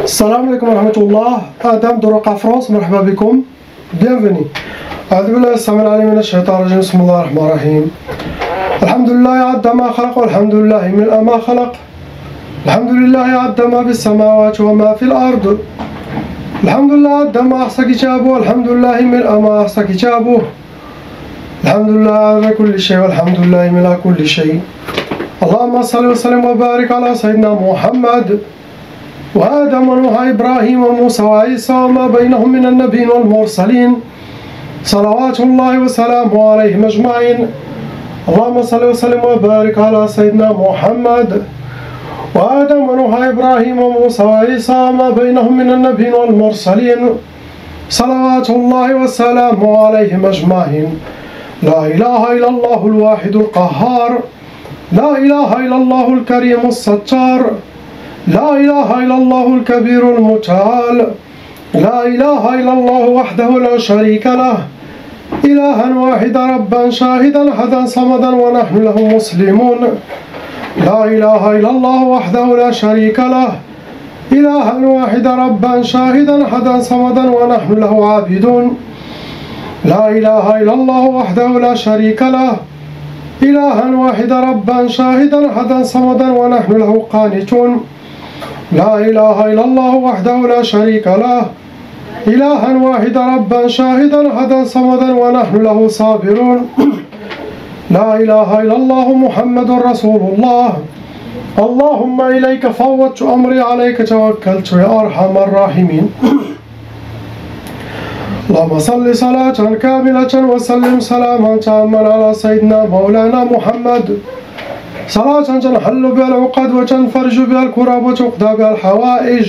السلام عليكم ورحمة الله. آدم دروقة فرنسا، مرحبا بكم. Bienvenue. أعوذ بالله السميع العليم من الشيطان الرجيم. بسم الله الرحمن الرحيم. الحمد لله عد ما خلق، والحمد لله ملء ما خلق. الحمد لله عد ما في السماوات وما في الأرض. الحمد لله عد ما أحصى كتابه، والحمد لله ملء ما أحصى كتابه. الحمد لله على كل شيء، والحمد لله ملء كل شيء. اللهم صل وسلم وبارك على سيدنا محمد وآدم ونوح إبراهيم وموسى وعيسى وما بينهم من النبيين والمرسلين، صلوات الله وسلامه عليهم أجمعين. اللهم صل وسلم وبارك على سيدنا محمد وآدم ونوح إبراهيم وموسى وعيسى وما بينهم من النبيين والمرسلين، صلوات الله وسلامه عليهم أجمعين. لا إله إلا الله الواحد القهار، لا إله إلا الله الكريم الستار، لا إله إلا الله الكبير المتعال، لا إله إلا الله وحده لا شريك له، إلها واحدا ربا شاهدا أحدا صمدا ونحن له مسلمون. لا إله إلا الله وحده لا شريك له، إلها واحدا ربا شاهدا أحدا صمدا ونحن له عابدون. لا إله إلا الله وحده لا شريك له، إلها واحدا ربا شاهدا أحدا صمدا ونحن له قانتون. لا إله إلا الله وحده لا شريك له، إلها واحدا ربا شاهدا أحدا صمدا ونحن له صابرون. لا إله إلا الله محمد رسول الله. اللهم إليك فوضت أمري، عليك توكلت يا أرحم الراحمين. اللهم صل صلاة كاملة وسلم سلاما تاما على سيدنا مولانا محمد، صلاة تنحل بها العقد وتنفرج بها الكرب وتقضى بها الحوائج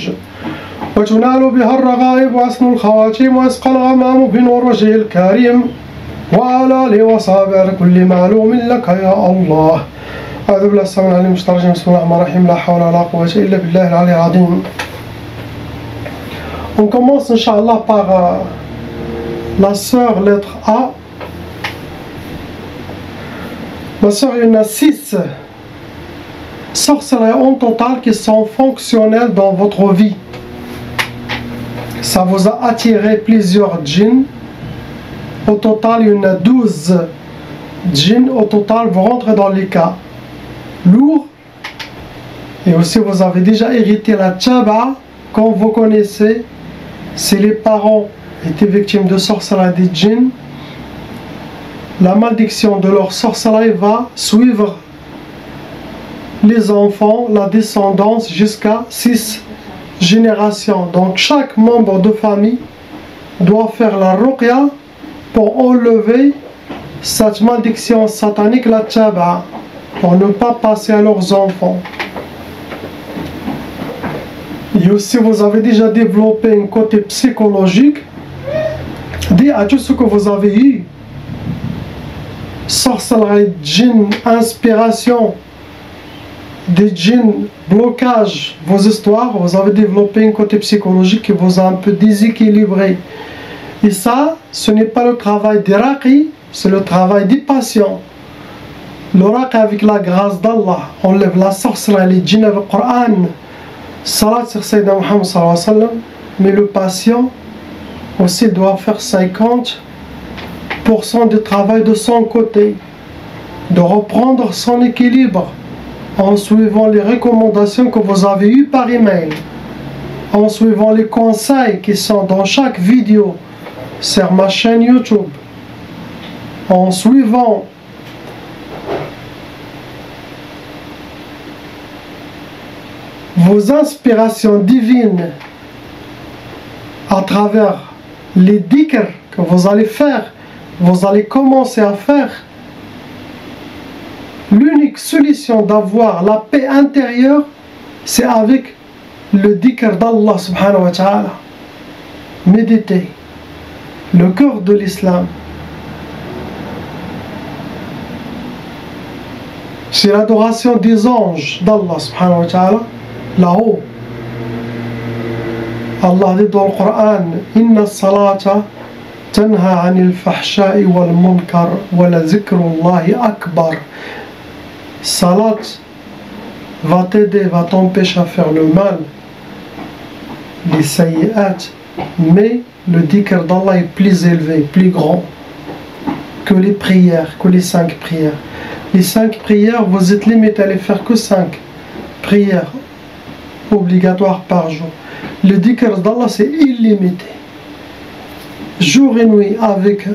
وتنال بها الرغائب وحسن الخواتيم ويسقى الغمام بنور وجهه الكريم وعلى آله وصحبه على كل معلوم لك يا الله. أعوذ بالله السميع العليم من الشيطان الرجيم. بسم الله الرحمن الرحيم. لا حول ولا قوة إلا بالله العلي العظيم. On commence Inch'Allah par la sœur lettre A. Ma sœur, il y en a 6 sorcelleries en total qui sont fonctionnelles dans votre vie. Ça vous a attiré plusieurs djinns. Au total, il y en a 12 djinns. Au total, vous rentrez dans les cas lourds. Et aussi, vous avez déjà hérité la tchaba. Comme vous connaissez, si les parents étaient victimes de sorcellerie des djinns, la malédiction de leur sorcellerie va suivre les enfants, la descendance jusqu'à 6 générations. Donc chaque membre de famille doit faire la ruqya pour enlever cette malédiction satanique, la tchaba, pour ne pas passer à leurs enfants. Et aussi, vous avez déjà développé un côté psychologique. Dit à tout ce que vous avez eu, sorcellerie, djinn, inspiration, des djinns, blocage, vos histoires, vous avez développé un côté psychologique qui vous a un peu déséquilibré. Et ça, ce n'est pas le travail des raqis, c'est le travail des patients. Le raqi, avec la grâce d'Allah, enlève la sorcellerie, les djinns avec le Coran, salat sur Sayyidina Muhammad sallallahu alayhi wa sallam, mais le patient aussi doit faire 50% du travail de son côté, de reprendre son équilibre en suivant les recommandations que vous avez eues par email, en suivant les conseils qui sont dans chaque vidéo sur ma chaîne YouTube, en suivant vos inspirations divines à travers les dhikr que vous allez faire, vous allez commencer à faire. L'unique solution d'avoir la paix intérieure, c'est avec le dhikr d'Allah subhanahu wa ta'ala. Méditez, le cœur de l'islam. C'est l'adoration des anges d'Allah subhanahu wa ta'ala, là-haut. Allah dit dans le Coran: Inna salata tanha anil fahsha'i wal munkar wa la zikrullahi akbar. Salat va t'aider, va t'empêcher à faire le mal. les sayyat, mais le dhikr d'Allah est plus élevé, plus grand que les prières, que les 5 prières. Les 5 prières, vous êtes limité à les faire que 5 prières obligatoires par jour. Le dhikr d'Allah, c'est illimité. Jour et nuit, avec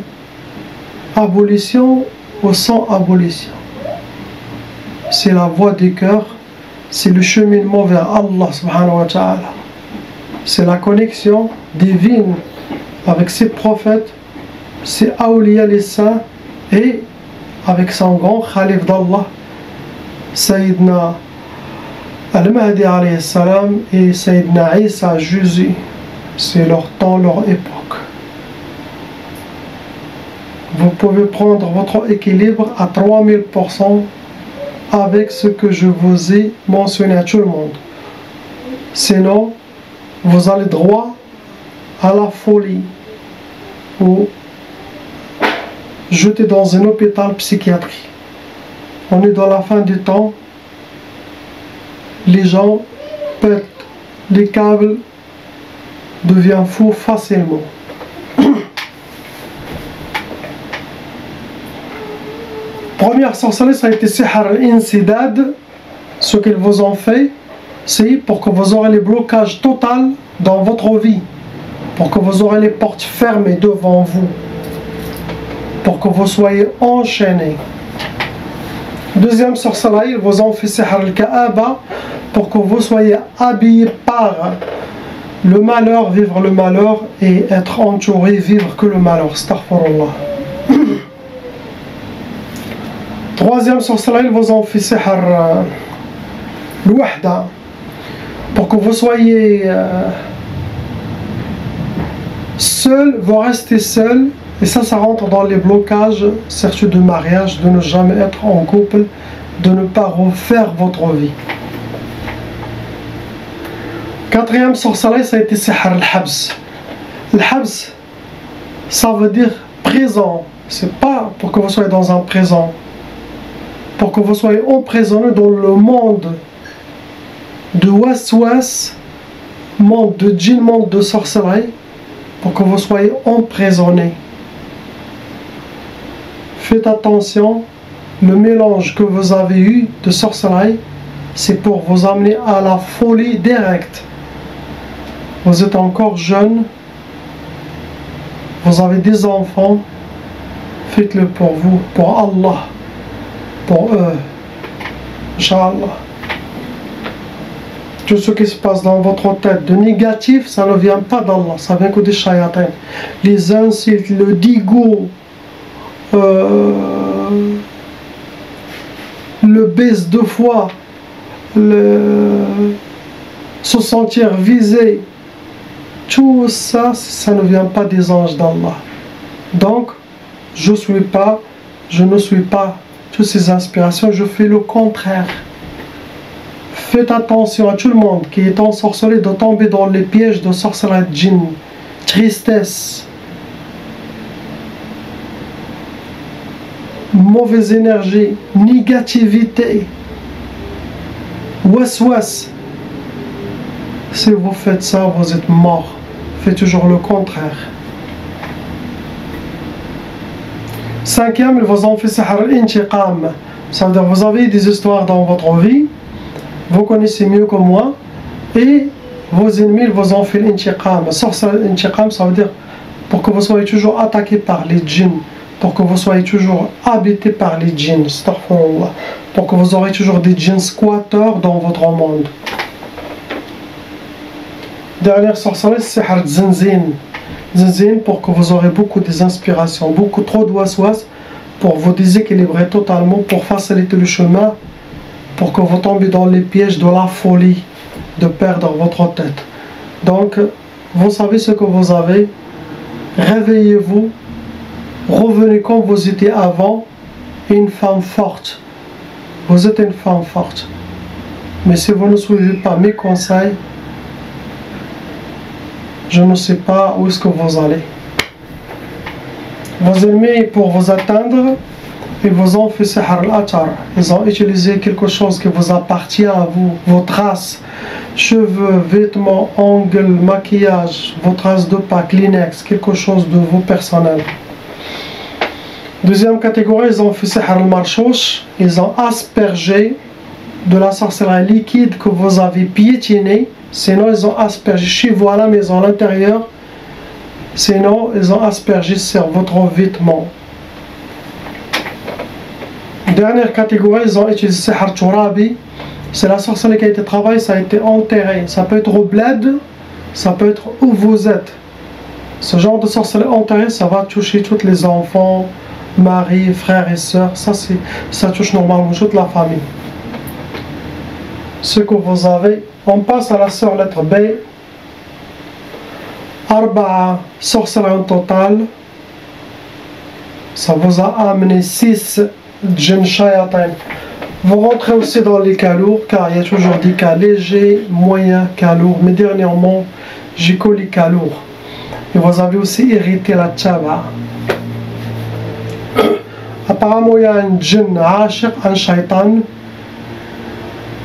abolition ou sans abolition. C'est la voie du cœur, c'est le cheminement vers Allah subhanahu wa ta'ala. C'est la connexion divine avec ses prophètes, ses awliya les saints et avec son grand khalif d'Allah, Sayyidina Al-Mahdi alayhi salam et Sayyidina Isa Jésus. C'est leur temps, leur époque. Vous pouvez prendre votre équilibre à 3000% avec ce que je vous ai mentionné à tout le monde. Sinon, vous allez droit à la folie ou jeter dans un hôpital psychiatrique. On est dans la fin du temps. Les gens pètent les câbles, deviennent fous facilement. Première sorcellerie, ça a été Sihr al-Insidad. Ce qu'ils vous ont fait, c'est pour que vous aurez les blocages totaux dans votre vie, pour que vous aurez les portes fermées devant vous, pour que vous soyez enchaînés. Deuxième sorcellerie, ils vous ont fait Sihr al-Ka'aba, pour que vous soyez habillés par le malheur, vivre le malheur, et être entouré, vivre que le malheur. Astaghfirullah. Troisième sorcellerie, ils vous ont fait Sihr al-Wahda, pour que vous soyez seul, vous restez seul, et ça rentre dans les blocages, surtout de mariage, de ne jamais être en couple, de ne pas refaire votre vie. Quatrième sorcellerie, ça a été Sihr al-Habs. Al-Habs, ça veut dire présent. C'est pas pour que vous soyez dans un présent, pour que vous soyez emprisonné dans le monde de waswas, monde de djinn, monde de sorcellerie, pour que vous soyez emprisonné. Faites attention, le mélange que vous avez eu de sorcellerie, c'est pour vous amener à la folie directe. Vous êtes encore jeune, vous avez des enfants, faites-le pour vous, pour Allah, pour eux, Inch'Allah. Tout ce qui se passe dans votre tête de négatif, ça ne vient pas d'Allah, ça vient que des shayatins. Les insultes, le digo, le baisse 2 fois, se sentir visé, tout ça, ça ne vient pas des anges d'Allah. Donc, je ne suis pas toutes ces inspirations, je fais le contraire. Faites attention à tout le monde qui est ensorcelé de tomber dans les pièges de sorcellerie de djinn, tristesse, mauvaise énergie, négativité, waswas. Si vous faites ça, vous êtes mort. Faites toujours le contraire. Cinquième, ils vous ont fait Sihr al-Intiqam. Ça veut dire vous avez des histoires dans votre vie, vous connaissez mieux que moi, et vos ennemis vous ont fait l'intiqam. Sorcellerie l'intiqam, ça veut dire pour que vous soyez toujours attaqué par les djinns, pour que vous soyez toujours habité par les djinns, astaghfirullah, pour que vous aurez toujours des djinns squatteurs dans votre monde. Dernière sorcellerie, c'est Sihr al-Zinzin. Zinzin, pour que vous aurez beaucoup des inspirations, beaucoup trop de waswas, pour vous déséquilibrer totalement, pour faciliter le chemin, pour que vous tombez dans les pièges de la folie, de perdre votre tête. Donc, vous savez ce que vous avez, réveillez-vous, revenez comme vous étiez avant, une femme forte. Vous êtes une femme forte. Mais si vous ne suivez pas mes conseils, je ne sais pas où est-ce que vous allez. Vos ennemis, pour vous atteindre, ils vous ont fait Sihr al-Atar. Ils ont utilisé quelque chose qui vous appartient à vous, votre race, cheveux, vêtements, ongles, maquillage, vos traces de pas, Kleenex, quelque chose de vous personnel. Deuxième catégorie, ils ont fait sihr al-marchouch, ils ont aspergé de la sorcellerie liquide que vous avez piétiné, sinon ils ont aspergé chez vous à la maison, à l'intérieur, sinon ils ont aspergé sur votre vêtement. Dernière catégorie, ils ont utilisé sihr turabi, c'est la sorcellerie qui a été travaillée, ça a été enterré, ça peut être au bled, ça peut être où vous êtes. Ce genre de sorcellerie enterrée, ça va toucher tous les enfants, mari, frères et sœurs, ça touche normalement toute la famille. Ce que vous avez, on passe à la sœur lettre B. Arba'a, sorcellerie en total. Ça vous a amené 6 djinn shayatin. Vous rentrez aussi dans les cas lourds, car il y a toujours des cas légers, moyens, cas lourds. Mais dernièrement, j'ai que les cas lourds. Et vous avez aussi hérité la tchaba. Apparemment, il y a un djinn ashiq, un shaitan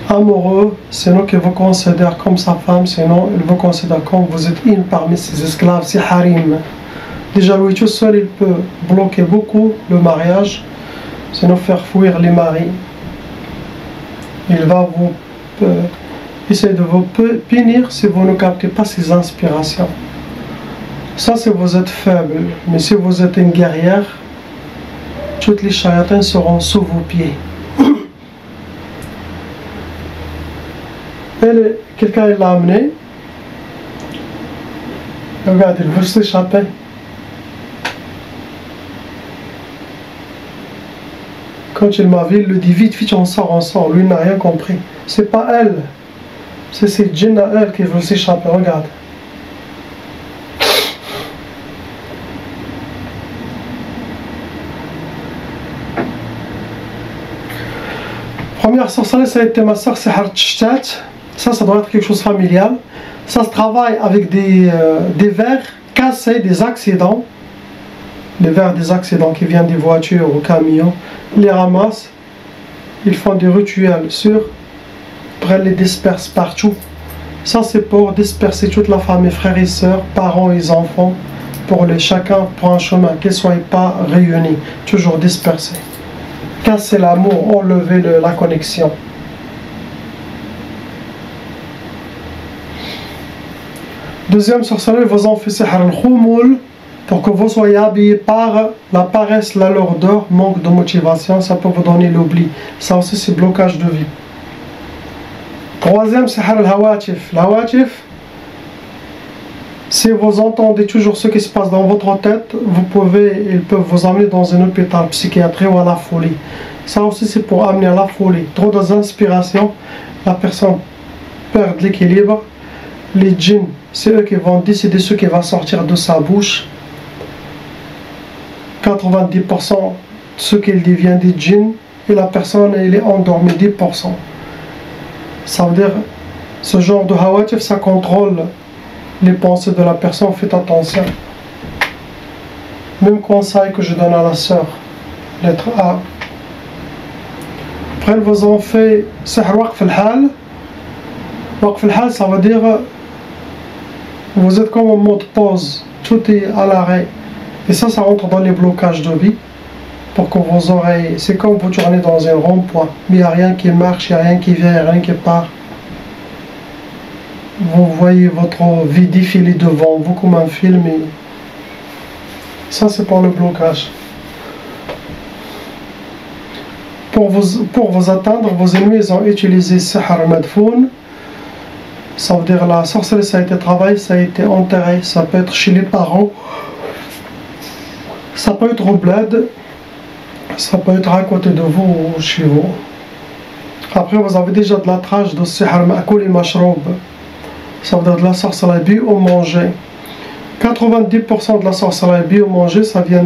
amoureux, sinon qu'il vous considère comme sa femme, sinon il vous considère comme vous êtes une parmi ses esclaves, ses harim. Déjà, lui tout seul, il peut bloquer beaucoup le mariage, sinon faire fuir les maris. Il va vous essayer de vous punir si vous ne captez pas ses inspirations. Ça, si vous êtes faible, mais si vous êtes une guerrière, toutes les shayatins seront sous vos pieds. Quelqu'un l'a amené. Regarde, il veut s'échapper. Quand il m'a vu, il le dit vite, vite, on sort. Lui n'a rien compris. C'est pas elle. C'est ces djinns à elle qui veulent s'échapper. Regarde. Première sorcellerie, ça a été ma soeur, c'est Hartshtat. Ça doit être quelque chose de familial. Ça se travaille avec des verres cassés, des accidents. Les verres des accidents qui viennent des voitures ou camions. Ils les ramassent. Ils font des rituels sur. Après, ils les dispersent partout. Ça, c'est pour disperser toute la famille, frères et sœurs, parents et enfants. Pour chacun prend un chemin, qu'ils ne soient pas réunis, toujours dispersés. Casser l'amour, enlever la connexion. Deuxième sorcellerie, vous en faites sihr al-khumul pour que vous soyez habillés par la paresse, la lourdeur, manque de motivation, ça peut vous donner l'oubli. Ça aussi, c'est blocage de vie. Troisième, sihr al-hawatif. L'hawatif, si vous entendez toujours ce qui se passe dans votre tête, ils peuvent vous amener dans un hôpital psychiatrique ou à la folie. Ça aussi, c'est pour amener à la folie. Trop d'inspiration, la personne perd l'équilibre. Les djinns, c'est eux qui vont décider ce qui va sortir de sa bouche. 90% de ce qu'il devient des djinns, et la personne, elle est endormie 10%. Ça veut dire, ce genre de hawatif, ça contrôle les pensées de la personne. Faites attention. Même conseil que je donne à la sœur, lettre A. Après, vous en fait sihr waqf al-hal. Waqf al-hal, ça veut dire vous êtes comme en mode pause, tout est à l'arrêt. Et ça rentre dans les blocages de vie. Pour que vos oreilles, c'est comme vous tournez dans un rond-point, mais il n'y a rien qui marche, il n'y a rien qui vient, il n'y a rien qui part. Vous voyez votre vie défiler devant vous comme un film. Et ça, c'est pour le blocage. Pour vous atteindre, vos ennemis ont utilisé sihr madfoun. Ça veut dire la sorcellerie, ça a été travaillé, ça a été enterré. Ça peut être chez les parents, ça peut être au bled, ça peut être à côté de vous ou chez vous. Après, vous avez déjà de la trace de sihr ma'koul et mashroub. Ça veut dire de la sorcellerie bu ou manger. 90% de la sorcellerie bu ou manger, ça vient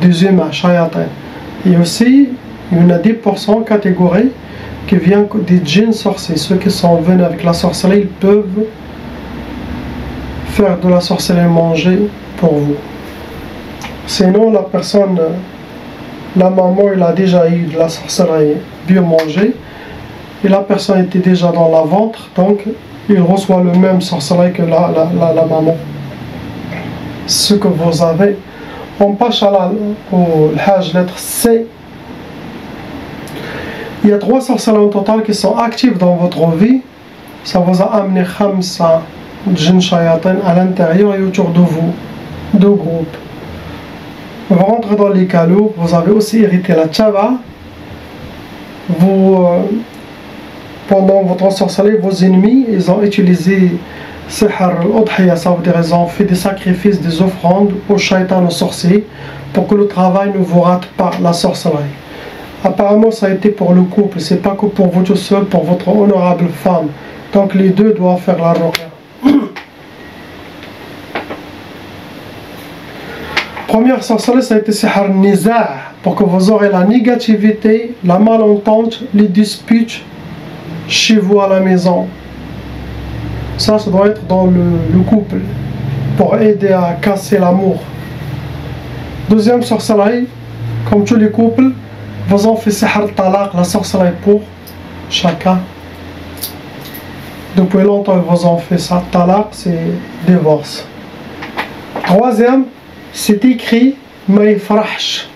des humains, shayatin. Et aussi, il y en a 10% catégorie qui vient des djinns sorciers. Ceux qui sont venus avec la sorcellerie, ils peuvent faire de la sorcellerie manger pour vous. Sinon, la personne, la maman, elle a déjà eu de la sorcellerie bio manger. et la personne était déjà dans la ventre, donc il reçoit le même sorcellerie que la maman. Ce que vous avez. On passe au Hajj lettre C. Il y a 3 sorcelleries au total qui sont actives dans votre vie. Ça vous a amené 5 djinns shayatin à l'intérieur et autour de vous. 2 groupes. Vous rentrez dans les calots, vous avez aussi hérité la tchaba. Pendant votre sorcellerie, vos ennemis, ils ont utilisé sihr al-udhiya, ça veut dire ils ont fait des sacrifices, des offrandes au shaitan, au sorcier, pour que le travail ne vous rate pas, la sorcellerie. Apparemment, ça a été pour le couple, c'est pas que pour vous tout seul, pour votre honorable femme. Donc les deux doivent faire la ruqya. Première sorcellerie, ça a été sihr al-niza', pour que vous aurez la négativité, la malentente, les disputes chez vous à la maison. Ça doit être dans le couple, pour aider à casser l'amour. Deuxième sorcellerie, comme tous les couples, vous ont fait sihr talaq, la sorcellerie pour chacun. Depuis longtemps, ils vous ont fait ça. Talaq, c'est divorce. Troisième, c'est écrit maïfrahsh.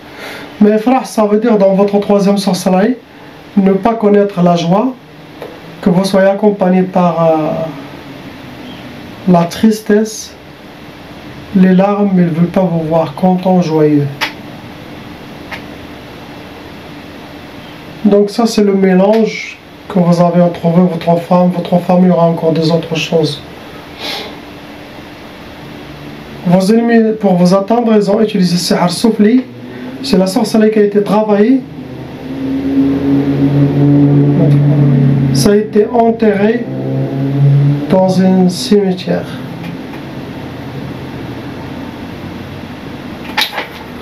Maïfrahsh, ça veut dire dans votre troisième sorcellerie, ne pas connaître la joie, que vous soyez accompagné par la tristesse, les larmes, mais ils ne veulent pas vous voir content, joyeux. Donc ça, c'est le mélange que vous avez entre vous et votre femme. Votre femme, il y aura encore des autres choses. Vos ennemis, pour vous attendre, ils ont utilisé sihr soufli. C'est la sorcellerie qui a été travaillée. Ça a été enterré dans un cimetière.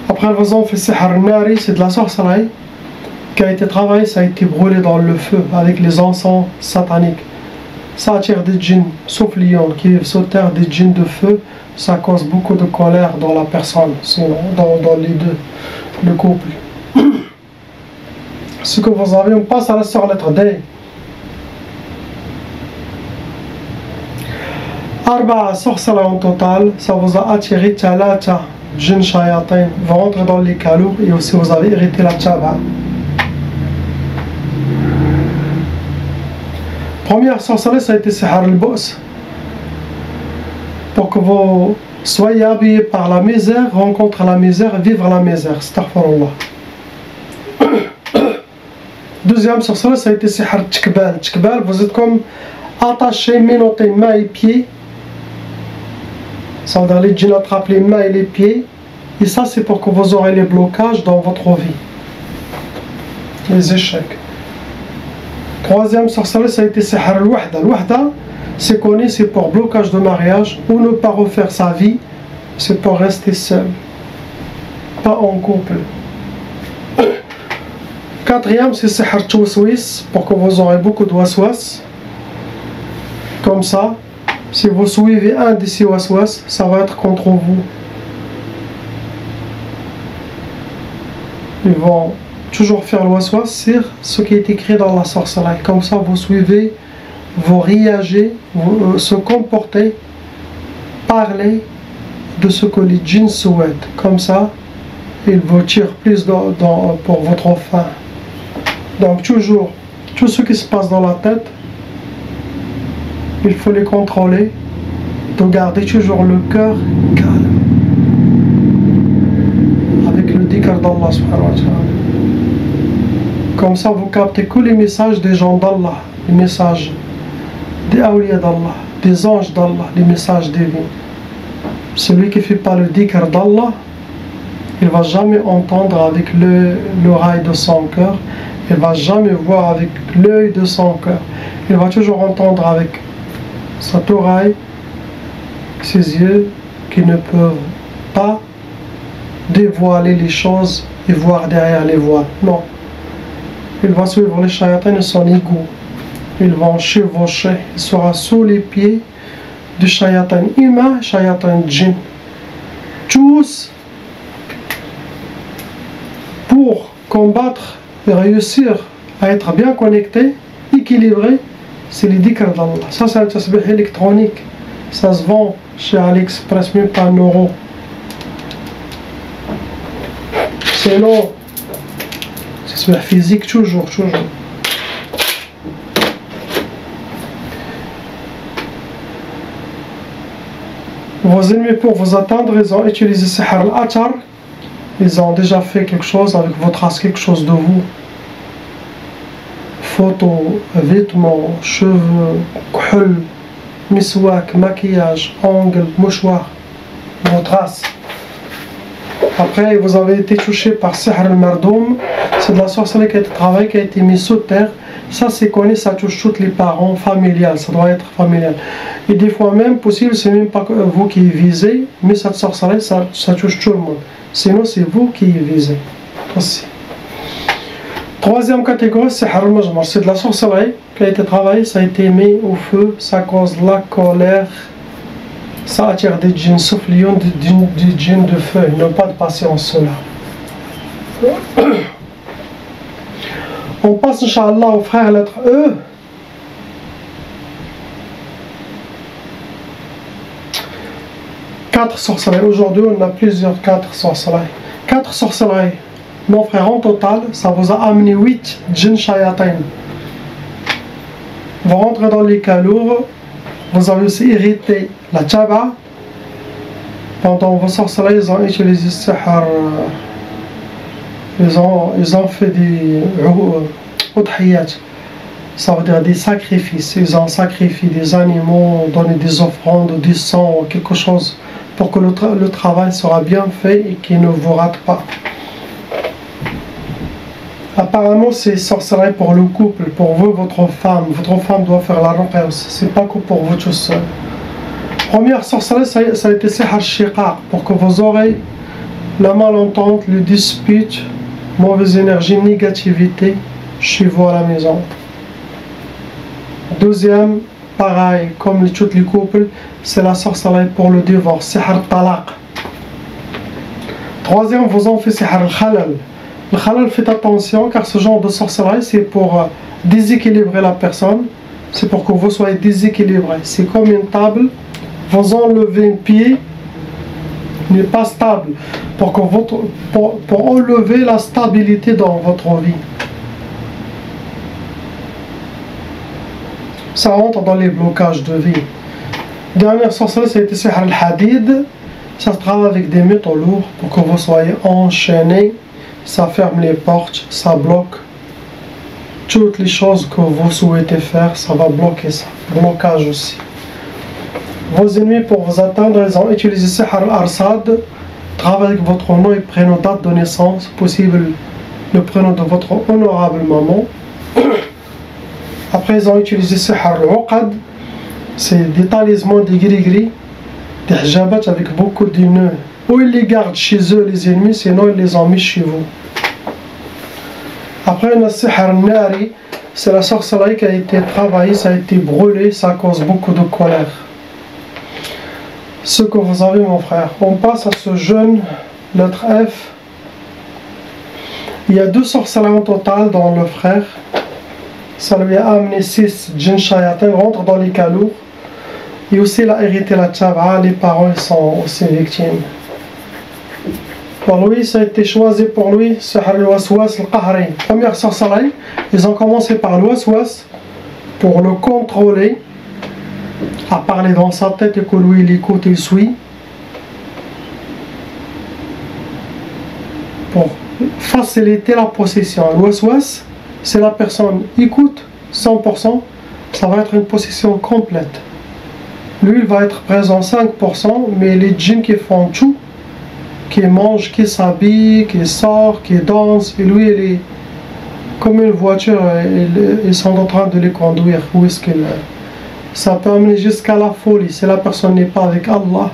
Après, ils ont fait sihr nari, c'est de la sorcellerie qui a été travaillée, ça a été brûlé dans le feu avec les encens sataniques. Ça attire des djinns souffliants qui vivent sur terre, des djinns de feu. Ça cause beaucoup de colère dans la personne, sinon dans les deux, le couple. Ce que vous avez, on passe à la sœur lettre D. Arba'a sorcelleries en total, ça vous a attiré Thalata, djinn shayatin. Vous rentrez dans les calots et aussi vous avez hérité la tchaba. Première sorcellerie, ça a été sihr al-boss. Pour que vous soyez habillés par la misère, rencontrer la misère, vivre la misère. Astaghfirullah. Deuxième sorcellerie, ça a été sihr tkbal. Tkbal, vous êtes comme attaché, menotté, mains et pieds. Ça veut dire les djinns attrapent les mains et les pieds. Et ça, c'est pour que vous aurez les blocages dans votre vie. Les échecs. Troisième sorcellerie, ça a été sihr al-wahda. Al-wahda, c'est connu, c'est pour blocage de mariage ou ne pas refaire sa vie, c'est pour rester seul, pas en couple. Quatrième, c'est sihr tawswis, pour que vous aurez beaucoup de waswas. Comme ça, si vous suivez un de ces waswas, ça va être contre vous. Ils vont toujours faire le waswas sur ce qui est écrit dans la sorcellerie. Comme ça, vous suivez, vous réagissez, vous se comportez, parlez de ce que les djinns souhaitent. Comme ça, ils vous tirent plus pour votre fin. Donc toujours, tout ce qui se passe dans la tête, il faut les contrôler, de garder toujours le cœur calme, avec le dhikr d'Allah subhanahu wa ta'ala. Comme ça, vous captez que les messages des gens d'Allah, les messages des awliya d'Allah, des anges d'Allah, les messages divins. Celui qui ne fait pas le dhikr d'Allah, il ne va jamais entendre avec l'oreille de son cœur, il ne va jamais voir avec l'œil de son cœur. Il va toujours entendre avec cette oreille, ses yeux qui ne peuvent pas dévoiler les choses et voir derrière les voiles. Non. Il va suivre les shayatans et son ego. Ils vont chevaucher. Il sera sous les pieds du shayatan humain, shayatan djinn. Tous pour combattre et réussir à être bien connectés équilibré, c'est les dhikr d'Allah. Ça, c'est un tasbih électronique. Ça se vend chez AliExpress même pas 1 euro. Sinon, tasbih physique toujours. Vos ennemis, pour vous atteindre, ils ont utilisé Sihr al-Atar. Ils ont déjà fait quelque chose avec votre trace, quelque chose de vous. Photos, vêtements, cheveux, kuhl, miswak, maquillage, ongles, mouchoirs, vos traces. Après, vous avez été touché par Sihr al-Mardoum. C'est de la sorcellerie qui a été travaillée, qui a été mise sous terre. Ça, c'est connu, ça touche tous les parents, familial, ça doit être familial. Et des fois même, possible, c'est même pas vous qui visez, mais cette sorcellerie, ça touche tout le monde. Sinon, c'est vous qui visez aussi. Troisième catégorie, c'est Sihr al-Majmar. C'est de la sorcellerie qui a été travaillée, ça a été mis au feu, ça cause la colère, ça attire des djinns soufflions, des djinns de feu. Ils n'ont pas de patience, ceux-là. On passe, Inch'Allah, au frère lettre E. Quatre sorcelleries. Aujourd'hui, on a plusieurs 4 sorcelleries. 4 sorcelleries. Mon frère, en total, ça vous a amené 8 djinns shayatin. Vous rentrez dans les calours. Vous avez aussi hérité la tchaba. Pendant vos sorcelleries, ils ont utilisé sihr. Ils ont fait des udhiyat, ça veut dire des sacrifices. Ils ont sacrifié des animaux, donné des offrandes, du sang, quelque chose pour que le travail sera bien fait et qu'il ne vous rate pas. Apparemment, c'est sorcellerie pour le couple, pour vous, votre femme. Votre femme doit faire la ruqya, c'est pas que pour vous tout seul. Première sorcellerie, ça a été sihr al-shiqaq, pour que vous aurez la malentente, le dispute, mauvaise énergie, négativité chez vous à la maison. Deuxième, pareil, comme tous les couples, c'est la sorcellerie pour le divorce, sihr al-talaq. Troisième, vous en faites sihr al-khalal. Le khalal, faites attention, car ce genre de sorcellerie, c'est pour déséquilibrer la personne, c'est pour que vous soyez déséquilibré. C'est comme une table, vous enlevez un pied, n'est pas stable, pour enlever la stabilité dans votre vie. Ça rentre dans les blocages de vie. Dernière sorcellerie, ça a été sihr al-hadid. Ça se travaille avec des métaux lourds pour que vous soyez enchaînés. Ça ferme les portes, ça bloque toutes les choses que vous souhaitez faire, ça va bloquer ça. Blocage aussi. Vos ennemis, pour vous atteindre, ils ont utilisé sihr al-arsad. Travaillez avec votre nom et prénom, date de naissance, possible le prénom de votre honorable maman. Après, ils ont utilisé sihr al-uqad. C'est des talismans, des gris-gris, des hijabat avec beaucoup de nœuds. Ou ils les gardent chez eux, les ennemis, sinon ils les ont mis chez vous. Après, on a sihr al-nari. C'est la sorcellerie qui a été travaillée, ça a été brûlé, ça cause beaucoup de colère. Ce que vous avez, mon frère. On passe à ce jeune, lettre F. Il y a 2 sorcelleries en total dans le frère. Ça lui a amené 6 djinns shayatin, rentre dans les calours. Et aussi, il a hérité la tchaba, les parents ils sont aussi victimes. Pour lui, ça a été choisi pour lui, sihr al-waswas al-qahri. Première sorcellerie, ils ont commencé par le-waswas pour le contrôler, à parler dans sa tête et que lui il écoute et il suit, pour faciliter la possession. Le-waswas, c'est la personne écoute 100%, ça va être une possession complète. Lui il va être présent 5%, mais les djinns qui font tout, qui mange, qui s'habille, qui sort, qui danse, et lui il est comme une voiture, ils sont en train de les conduire. Où est-ce qu'il ça peut amener jusqu'à la folie si la personne n'est pas avec Allah,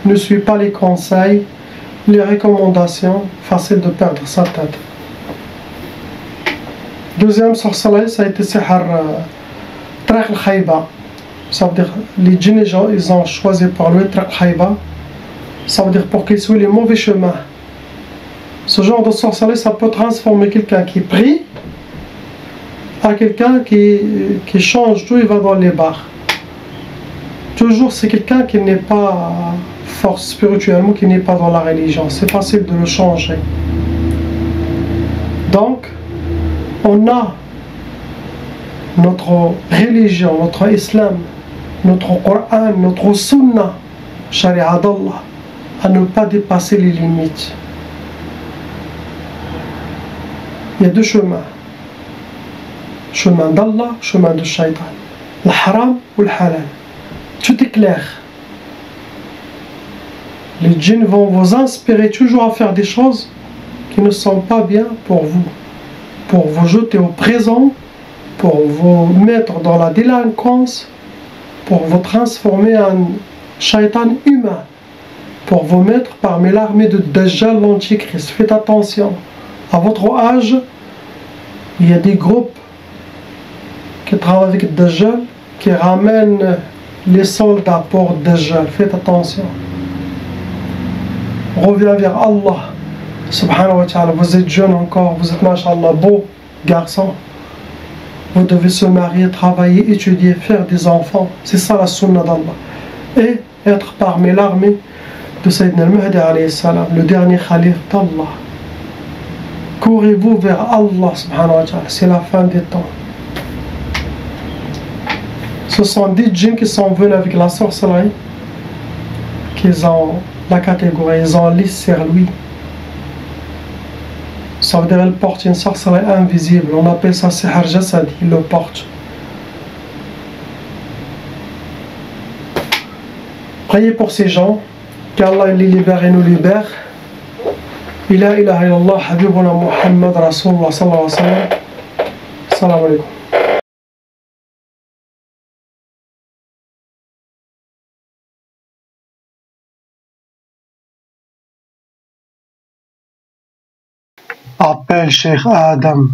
ne suit pas les conseils, les recommandations, facile de perdre sa tête. Deuxième sorcellerie, ça a été sihr Traq al-Khayba. Ça veut dire les djinns, ils ont choisi pour lui Traq al-Khayba. Ça veut dire pour qu'il suit les mauvais chemins. Ce genre de sorcellerie, ça peut transformer quelqu'un qui prie à quelqu'un qui change tout, il va dans les bars. Toujours c'est quelqu'un qui n'est pas fort spirituellement, qui n'est pas dans la religion. C'est facile de le changer. Donc, on a notre religion, notre islam, notre Coran, notre sunna, sharia d'Allah, à ne pas dépasser les limites. Il y a deux chemins. Chemin d'Allah, chemin de shaitan. Le haram ou le halal. Tout est clair. Les djinns vont vous inspirer toujours à faire des choses qui ne sont pas bien pour vous jeter au présent, pour vous mettre dans la délinquance, pour vous transformer en shaitan humain, pour vous mettre parmi l'armée de Dajjal, l'Antichrist. Faites attention. À votre âge, il y a des groupes qui travaillent avec Dajjal, qui ramènent les soldats pour Dajjal. Faites attention. Reviens vers Allah subhanahu wa ta'ala. Vous êtes jeune encore, vous êtes mashallah beau garçon. Vous devez se marier, travailler, étudier, faire des enfants. C'est ça la sunna d'Allah. Et être parmi l'armée de Sayyidina al-Mahdi alayhi salam, le dernier calife d'Allah. Courez-vous vers Allah subhanahu wa ta'ala. C'est la fin des temps. Ce sont des djinns qui sont venus avec la sorcellerie, qu'ils ont la catégorie, ils ont lisse sur lui. Ça veut dire qu'ils portent une sorcellerie invisible. On appelle ça sihr jasadi, ils le portent. Priez pour ces gens, qu'Allah les libère et nous libère. La ilaha illallah, habibuna Muhammad Rasulullah sallallahu alayhi wa sallam. Salam alaikum. Appelle Cheikh Adam.